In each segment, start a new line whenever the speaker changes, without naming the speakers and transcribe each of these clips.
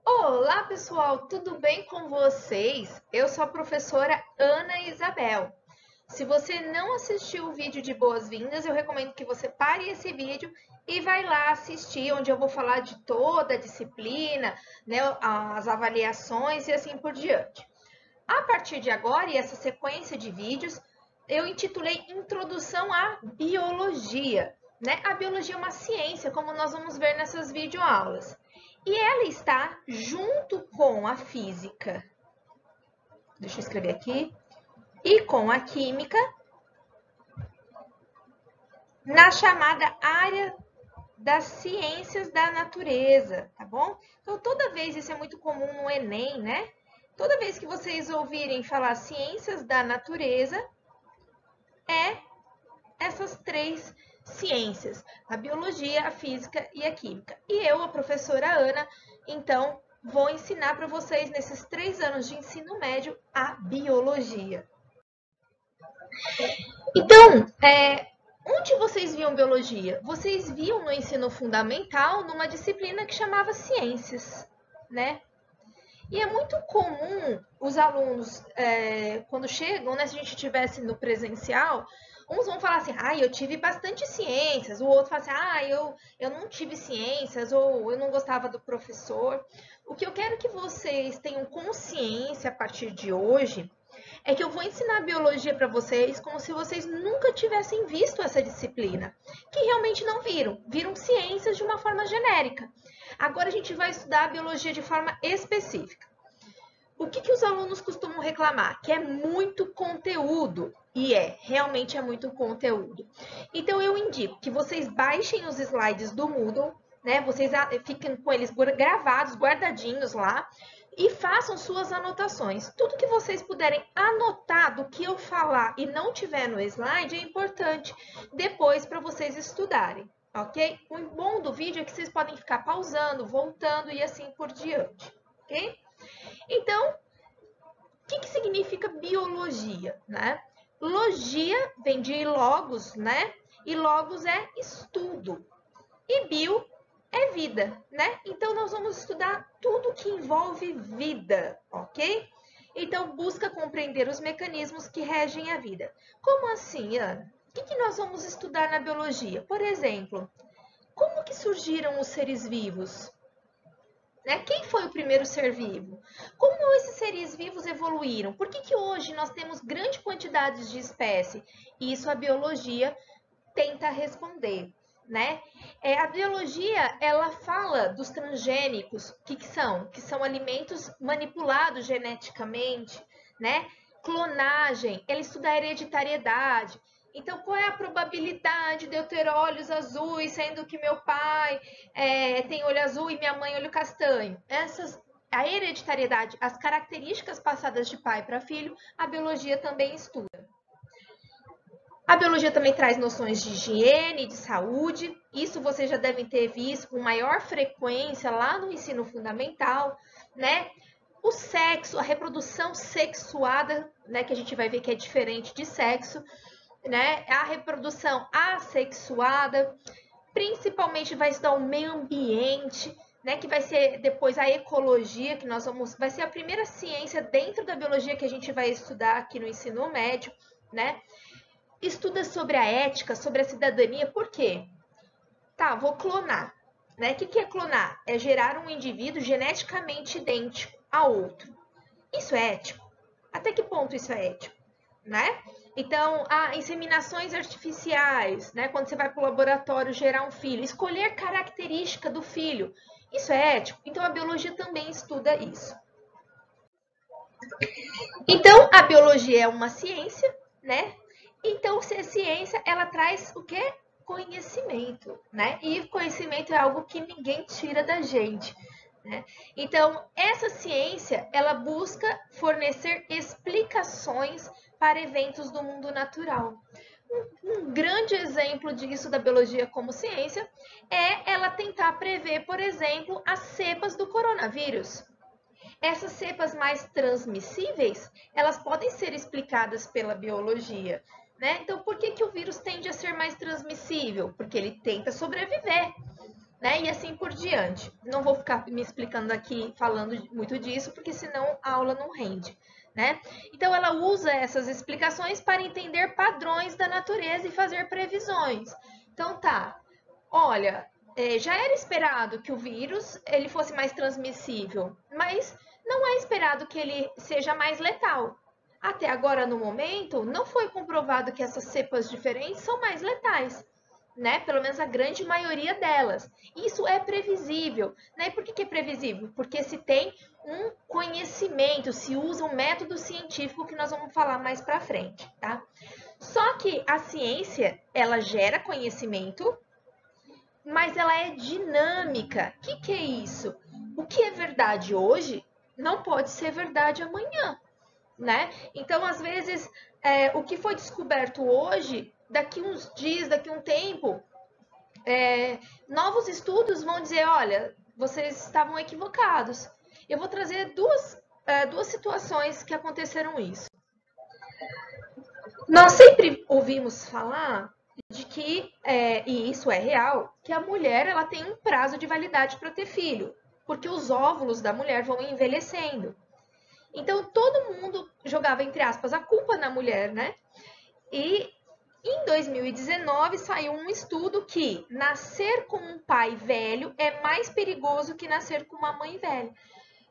Olá, pessoal, tudo bem com vocês? Eu sou a professora Ana Isabel. Se você não assistiu o vídeo de boas-vindas, eu recomendo que você pare esse vídeo e vai lá assistir, onde eu vou falar de toda a disciplina, né, as avaliações e assim por diante. A partir de agora, e essa sequência de vídeos, eu intitulei Introdução à Biologia. Né? A biologia é uma ciência, como nós vamos ver nessas videoaulas. E ela está junto com a física, deixa eu escrever aqui, e com a química, na chamada área das ciências da natureza, tá bom? Então, toda vez, isso é muito comum no Enem, né? Toda vez que vocês ouvirem falar ciências da natureza, é essas três ciências, a biologia, a física e a química. E eu, a professora Ana, então, vou ensinar para vocês, nesses 3 anos de ensino médio, a biologia. Então, onde vocês viam biologia? Vocês viam no ensino fundamental, numa disciplina que chamava ciências, né? E é muito comum os alunos, quando chegam, né, se a gente estivesse no presencial, uns vão falar assim, eu tive bastante ciências, o outro fala assim, eu não tive ciências, ou eu não gostava do professor. O que eu quero que vocês tenham consciência a partir de hoje é que eu vou ensinar biologia para vocês como se vocês nunca tivessem visto essa disciplina, que realmente não viram, viram ciências de uma forma genérica. Agora a gente vai estudar a biologia de forma específica. O que os alunos costumam reclamar? Que é muito conteúdo. E realmente é muito conteúdo. Então eu indico que vocês baixem os slides do Moodle, né? Vocês fiquem com eles gravados, guardadinhos lá, e façam suas anotações. Tudo que vocês puderem anotar do que eu falar e não tiver no slide é importante depois para vocês estudarem, ok? O bom do vídeo é que vocês podem ficar pausando, voltando e assim por diante, ok? Então, o que significa biologia, né? Logia vem de logos, né? E logos é estudo. E bio é vida, né? Então, nós vamos estudar tudo que envolve vida, ok? Então, busca compreender os mecanismos que regem a vida. Como assim, Ana? O que nós vamos estudar na biologia? Por exemplo, como que surgiram os seres vivos? Né? Quem foi o primeiro ser vivo? Como esses seres vivos evoluíram? Por que hoje nós temos grande quantidade de espécies? Isso a biologia tenta responder. Né? A biologia, ela fala dos transgênicos, que são? Que são alimentos manipulados geneticamente, né? Clonagem, ela estuda a hereditariedade. Então, qual é a probabilidade de eu ter olhos azuis, sendo que meu pai tem olho azul e minha mãe olho castanho? A hereditariedade, as características passadas de pai para filho, a biologia também estuda. A biologia também traz noções de higiene, de saúde. Isso vocês já devem ter visto com maior frequência lá no ensino fundamental, né? O sexo, a reprodução sexuada, né, que a gente vai ver que é diferente de sexo, né? A reprodução assexuada, principalmente vai estudar o meio ambiente, né, que vai ser depois a ecologia, que vai ser a primeira ciência dentro da biologia que a gente vai estudar aqui no ensino médio, né? Estuda sobre a ética, sobre a cidadania, por quê? Tá, vou clonar. Né? O que é clonar? É gerar um indivíduo geneticamente idêntico a outro. Isso é ético? Até que ponto isso é ético? Né? Então, inseminações artificiais, né? Quando você vai para o laboratório gerar um filho, escolher característica do filho, isso é ético? Então, a biologia também estuda isso. Então, a biologia é uma ciência, né? Então, se é ciência, ela traz o quê? Conhecimento, né? E conhecimento é algo que ninguém tira da gente, né? Então, essa ciência, ela busca fornecer explicações para eventos do mundo natural. Um grande exemplo disso da biologia como ciência é ela tentar prever, por exemplo, as cepas do coronavírus. Essas cepas mais transmissíveis, elas podem ser explicadas pela biologia, né? Então, por que o vírus tende a ser mais transmissível? Porque ele tenta sobreviver, né? E assim por diante. Não vou ficar me explicando aqui, falando muito disso, porque senão a aula não rende, né? Então, ela usa essas explicações para entender padrões da natureza e fazer previsões. Então, tá, olha, já era esperado que o vírus ele fosse mais transmissível, mas não é esperado que ele seja mais letal. Até agora, no momento, não foi comprovado que essas cepas diferentes são mais letais, né? Pelo menos a grande maioria delas. Isso é previsível, né? E por que é previsível? Porque se tem um conhecimento, se usa um método científico que nós vamos falar mais para frente, tá? Só que a ciência, ela gera conhecimento, mas ela é dinâmica. O que é isso? O que é verdade hoje não pode ser verdade amanhã, né? Então, às vezes, o que foi descoberto hoje, daqui uns dias, daqui um tempo, novos estudos vão dizer, olha, vocês estavam equivocados. Eu vou trazer duas situações que aconteceram isso. Nós sempre ouvimos falar de que, e isso é real, que a mulher ela tem um prazo de validade para ter filho, porque os óvulos da mulher vão envelhecendo. Então, todo mundo jogava, entre aspas, a culpa na mulher, né? E em 2019 saiu um estudo que nascer com um pai velho é mais perigoso que nascer com uma mãe velha.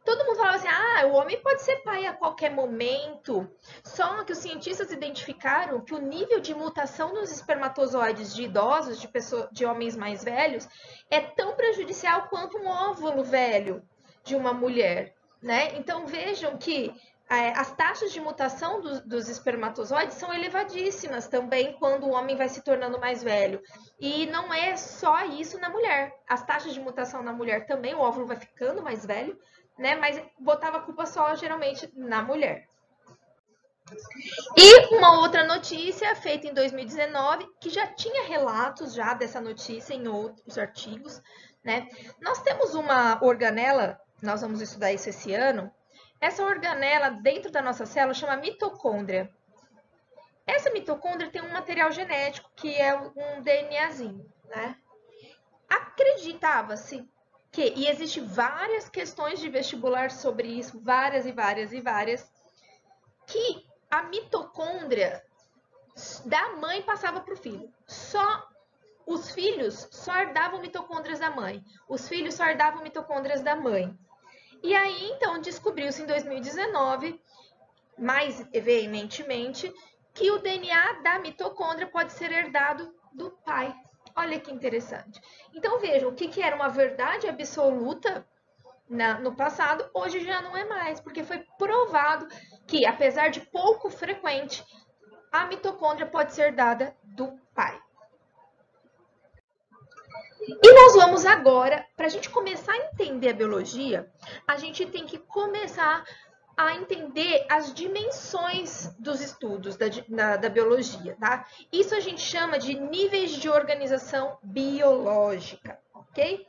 Todo mundo falava assim, o homem pode ser pai a qualquer momento. Só que os cientistas identificaram que o nível de mutação nos espermatozoides de idosos, de homens mais velhos, é tão prejudicial quanto um óvulo velho de uma mulher, né? Então vejam que as taxas de mutação dos espermatozoides são elevadíssimas também quando o homem vai se tornando mais velho. E não é só isso na mulher. As taxas de mutação na mulher também, o óvulo vai ficando mais velho, né? Mas botava a culpa só, geralmente, na mulher. E uma outra notícia feita em 2019, que já tinha relatos já dessa notícia em outros artigos, né? Nós temos uma organela, nós vamos estudar isso esse ano. Essa organela dentro da nossa célula chama mitocôndria. Essa mitocôndria tem um material genético que é um DNAzinho, né? Acreditava-se e existem várias questões de vestibular sobre isso, várias e várias e várias, que a mitocôndria da mãe passava para o filho. Só os filhos só herdavam mitocôndrias da mãe. Os filhos só herdavam mitocôndrias da mãe. E aí, então, descobriu-se em 2019, mais veementemente, que o DNA da mitocôndria pode ser herdado do pai. Olha que interessante. Então, vejam, o que era uma verdade absoluta no passado, hoje já não é mais, porque foi provado que, apesar de pouco frequente, a mitocôndria pode ser dada do pai. E nós vamos agora, para a gente começar a entender a biologia, a gente tem que começar a entender as dimensões dos estudos da biologia, tá? Isso a gente chama de níveis de organização biológica, ok?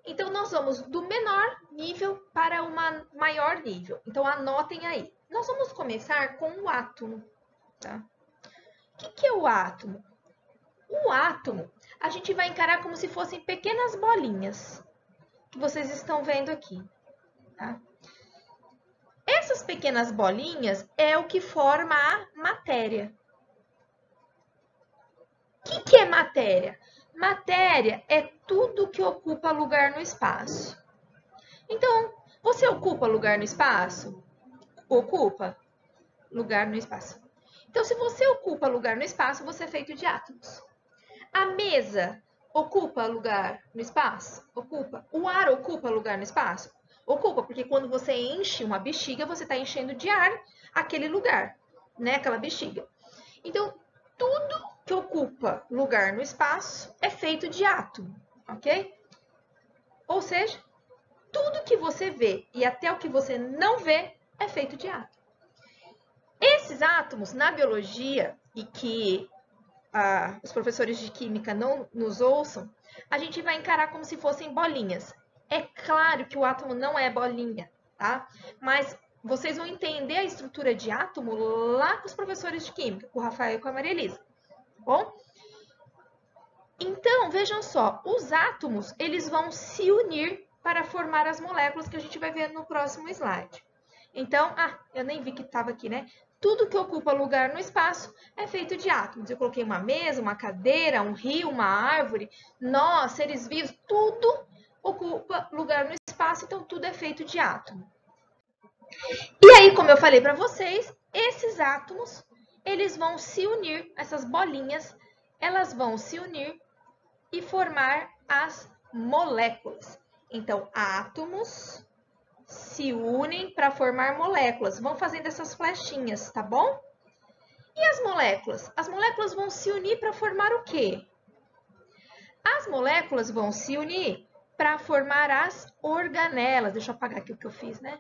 Então, nós vamos do menor nível para o maior nível. Então, anotem aí. Nós vamos começar com o átomo, tá? O que é o átomo? O átomo, a gente vai encarar como se fossem pequenas bolinhas, que vocês estão vendo aqui, tá? Essas pequenas bolinhas é o que forma a matéria. O que é matéria? Matéria é tudo que ocupa lugar no espaço. Então, você ocupa lugar no espaço? Ocupa lugar no espaço. Então, se você ocupa lugar no espaço, você é feito de átomos. A mesa ocupa lugar no espaço? Ocupa. O ar ocupa lugar no espaço? Ocupa, porque quando você enche uma bexiga, você está enchendo de ar aquele lugar, né? Aquela bexiga. Então, tudo que ocupa lugar no espaço é feito de átomo, ok? Ou seja, tudo que você vê e até o que você não vê é feito de átomo. Esses átomos, na biologia, e que os professores de química não nos ouçam, a gente vai encarar como se fossem bolinhas. É claro que o átomo não é bolinha, tá? Mas vocês vão entender a estrutura de átomo lá com os professores de química, com o Rafael e com a Maria Elisa, tá bom? Então, vejam só, os átomos, eles vão se unir para formar as moléculas que a gente vai ver no próximo slide. Então, eu nem vi que estava aqui, né? Tudo que ocupa lugar no espaço é feito de átomos. Eu coloquei uma mesa, uma cadeira, um rio, uma árvore. Nós, seres vivos, tudo ocupa lugar no espaço, então tudo é feito de átomo. E aí, como eu falei para vocês, esses átomos, eles vão se unir, essas bolinhas, elas vão se unir e formar as moléculas. Então, átomos se unem para formar moléculas. Vão fazendo essas flechinhas, tá bom? E as moléculas? As moléculas vão se unir para formar o quê? As moléculas vão se unir para formar as organelas. Deixa eu apagar aqui o que eu fiz, né?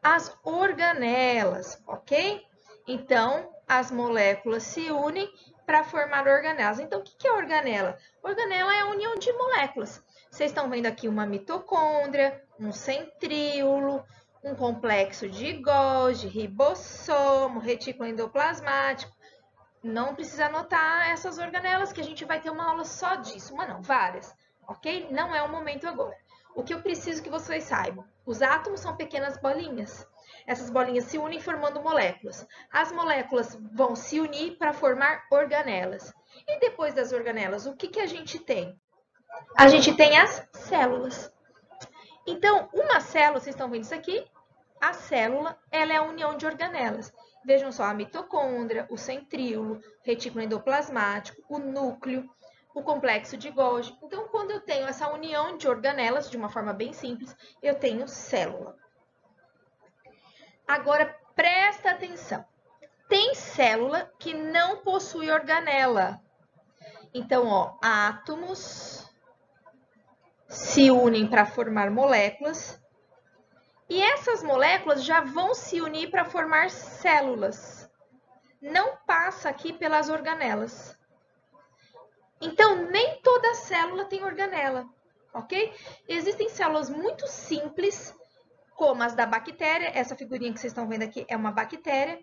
As organelas, ok? Então, as moléculas se unem para formar organelas. Então, o que é organela? Organela é a união de moléculas. Vocês estão vendo aqui uma mitocôndria, um centríolo, um complexo de Golgi, ribossomo, retículo endoplasmático. Não precisa anotar essas organelas, que a gente vai ter uma aula só disso. Uma não, várias, ok? Não é o momento agora. O que eu preciso que vocês saibam? Os átomos são pequenas bolinhas. Essas bolinhas se unem formando moléculas. As moléculas vão se unir para formar organelas. E depois das organelas, o que a gente tem? A gente tem as células. Então, uma célula, vocês estão vendo isso aqui? A célula, ela é a união de organelas. Vejam só, a mitocôndria, o centríolo, retículo endoplasmático, o núcleo, o complexo de Golgi. Então, quando eu tenho essa união de organelas, de uma forma bem simples, eu tenho célula. Agora, presta atenção. Tem célula que não possui organela. Então, ó, átomos se unem para formar moléculas. E essas moléculas já vão se unir para formar células. Não passa aqui pelas organelas. Então, nem toda célula tem organela, ok? Existem células muito simples, como as da bactéria. Essa figurinha que vocês estão vendo aqui é uma bactéria.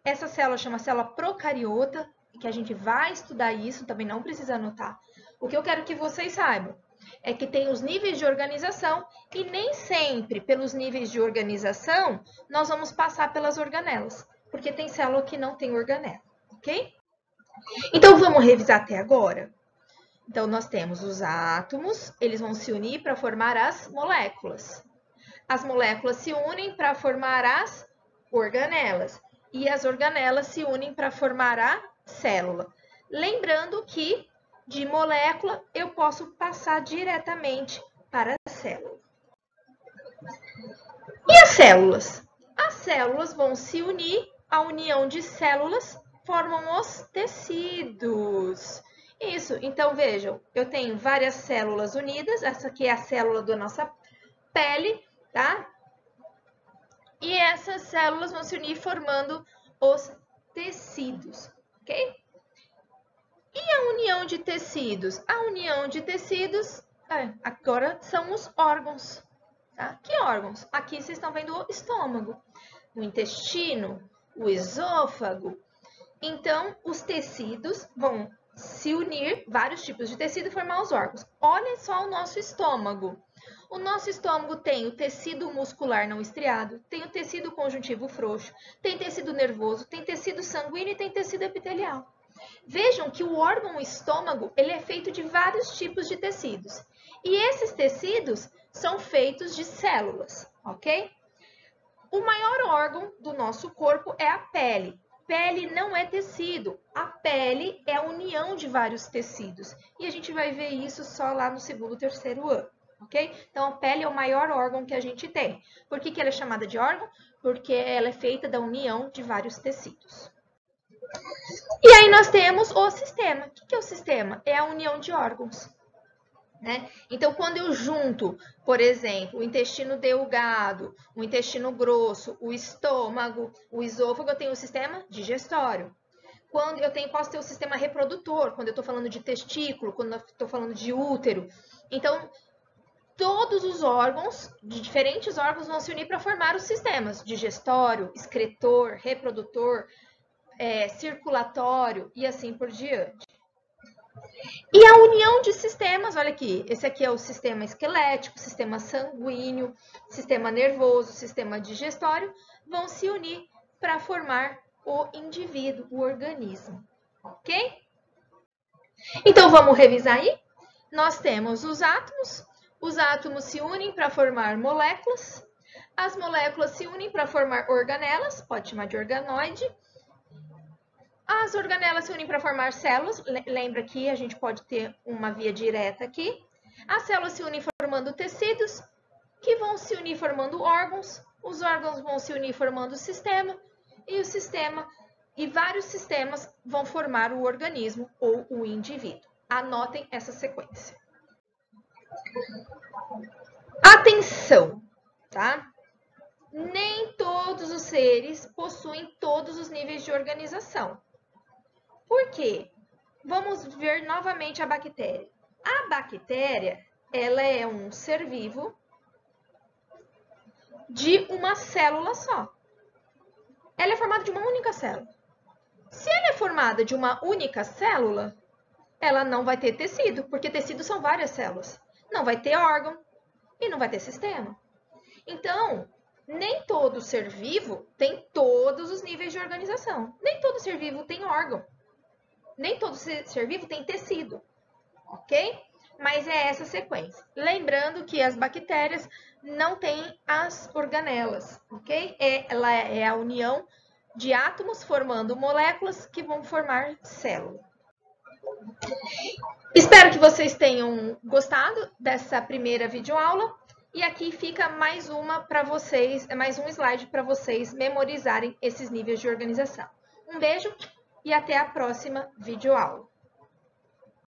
Essa célula chama célula procariota, que a gente vai estudar isso, também não precisa anotar. O que eu quero que vocês saibam é que tem os níveis de organização e nem sempre pelos níveis de organização nós vamos passar pelas organelas, porque tem célula que não tem organela, ok? Então, vamos revisar até agora? Então, nós temos os átomos, eles vão se unir para formar as moléculas. As moléculas se unem para formar as organelas. E as organelas se unem para formar a célula. Lembrando que de molécula eu posso passar diretamente para a célula. E as células? As células vão se unir, a união de células formam os tecidos. Isso, então vejam, eu tenho várias células unidas, essa aqui é a célula da nossa pele, tá? E essas células vão se unir formando os tecidos, ok? E a união de tecidos? A união de tecidos, agora são os órgãos, tá? Que órgãos? Aqui vocês estão vendo o estômago, o intestino, o esôfago. Então, os tecidos vão se unir, vários tipos de tecido, e formar os órgãos. Olha só o nosso estômago. O nosso estômago tem o tecido muscular não estriado, tem o tecido conjuntivo frouxo, tem tecido nervoso, tem tecido sanguíneo e tem tecido epitelial. Vejam que o órgão estômago, ele é feito de vários tipos de tecidos. E esses tecidos são feitos de células, ok? O maior órgão do nosso corpo é a pele. Pele não é tecido, a pele é a união de vários tecidos. E a gente vai ver isso só lá no segundo, terceiro ano, ok? Então, a pele é o maior órgão que a gente tem. Por que ela é chamada de órgão? Porque ela é feita da união de vários tecidos. E aí nós temos o sistema. O que é o sistema? É a união de órgãos. Né? Então, quando eu junto, por exemplo, o intestino delgado, o intestino grosso, o estômago, o esôfago, eu tenho o sistema digestório. Quando eu posso ter o sistema reprodutor, quando eu estou falando de testículo, quando eu estou falando de útero. Então, todos os órgãos, de diferentes órgãos, vão se unir para formar os sistemas digestório, excretor, reprodutor, circulatório e assim por diante. E a união de sistemas, olha aqui, esse aqui é o sistema esquelético, sistema sanguíneo, sistema nervoso, sistema digestório, vão se unir para formar o indivíduo, o organismo, ok? Então, vamos revisar aí? Nós temos os átomos se unem para formar moléculas, as moléculas se unem para formar organelas, pode chamar de organoide, as organelas se unem para formar células, lembra que a gente pode ter uma via direta aqui, as células se unem formando tecidos, que vão se unir formando órgãos, os órgãos vão se unir formando o sistema, e o sistema e vários sistemas vão formar o organismo ou o indivíduo. Anotem essa sequência. Atenção, tá? Nem todos os seres possuem todos os níveis de organização. Por quê? Vamos ver novamente a bactéria. A bactéria, ela é um ser vivo de uma célula só. Ela é formada de uma única célula. Se ela é formada de uma única célula, ela não vai ter tecido, porque tecido são várias células. Não vai ter órgão e não vai ter sistema. Então, nem todo ser vivo tem todos os níveis de organização. Nem todo ser vivo tem órgão. Nem todo ser vivo tem tecido, ok? Mas é essa sequência. Lembrando que as bactérias não têm as organelas, ok? Ela é a união de átomos formando moléculas que vão formar célula. Espero que vocês tenham gostado dessa primeira videoaula. E aqui fica mais uma para vocês, mais um slide para vocês memorizarem esses níveis de organização. Um beijo e até a próxima videoaula.